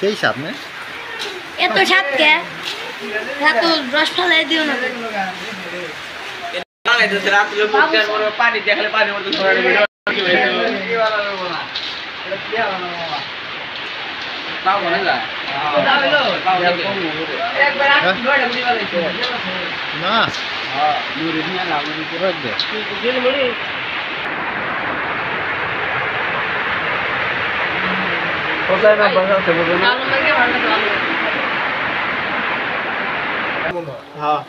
সেই স্বাদ না এত স্বাদ কে এত রস ফেলাই দিও না পানি দেখলে পানি মতো না কোথায় না বাজাতে বলবে না হ্যাঁ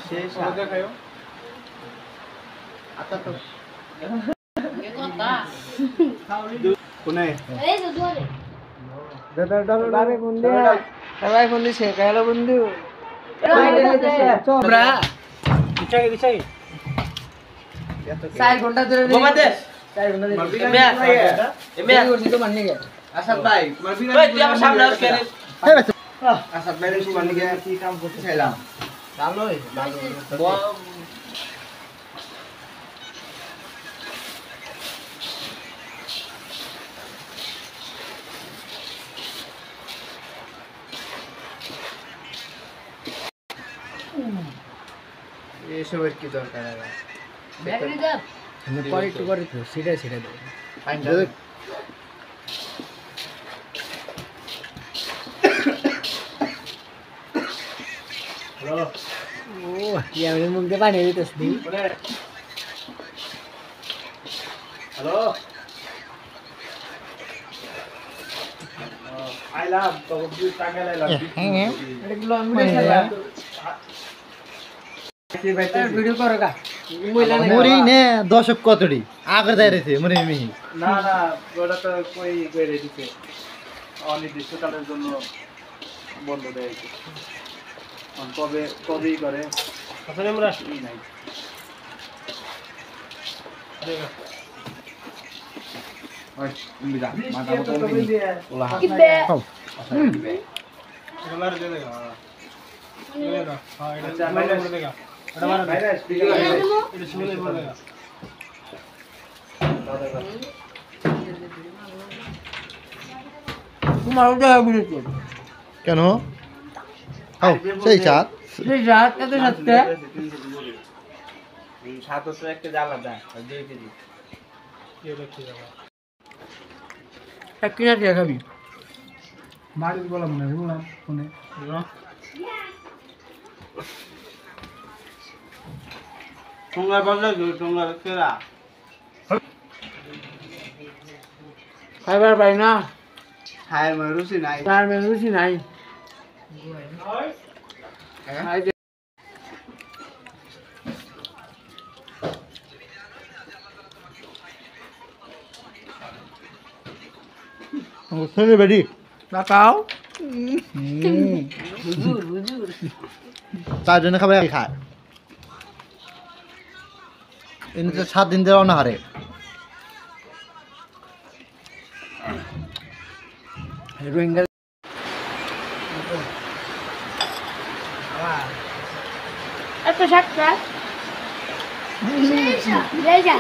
শেষ খাও আতা তো কোনে এই তো ধরে দাদা বন্ধু সবাই বন্ধু সে কালো বন্ধু তোমরা বিছাই 4 ঘন্টা ধরে ঘুমাতে 4 ঘন্টা ধরে এমএ করছি তো মাননি গে আসাদ ভাই মারবি না তুই আমার সামনে আস কেন আসাদ ভাই এসে মাননি গে কি কাম করতে চাইলাম ভালোই ভালো এসবের কি দরকার আছে ব্যাটারি দাও পরে একটু করে তো সেটা দেবো ও ইয়ার মুখ দিয়ে পানি দিতেছ দি হ্যালো আই লাভ তো দুই টাকা লাইলাম এটা গুলো আমি ভিডিও করো কা মুড়ি নে দশক কতড়ি আগর দাই রেছে মুড়ি মিহি না না ওটা তো কই করে দিতে অনির্দিষ্টকালের জন্য বন্ধ দেয় কবেই করে আসলে আমরা নাই ওই মিরা মাথা মতো ওলা কিবে তোমার দে দেগা দেগা হ্যাঁ এটা মাইনাস করে দেগা এটা মারা মাইনাস এটা শুনে বল দেগা তোমার ওটা বুঝেছো কেন খাও সেই স্বাদ এই রাত এত সাতটা এই সাত তো একটা আলাদা দিয়ে দিই কি দেখতে যাবা এক কিনা দিয়ে খাবি মারিস বললাম না বললাম ফোনে টোঙ্গা বললে টোঙ্গা কেরা খাইবার পাই না খায়ের মে রুচি নাই খায়ের মে রুচি নাই শুনে বেডি তাকাও তার জন্য খাবার খায় এমনিতে 7 দিন দেওয়া না হারে রোহিঙ্গা এত স্বাদ কে লে যা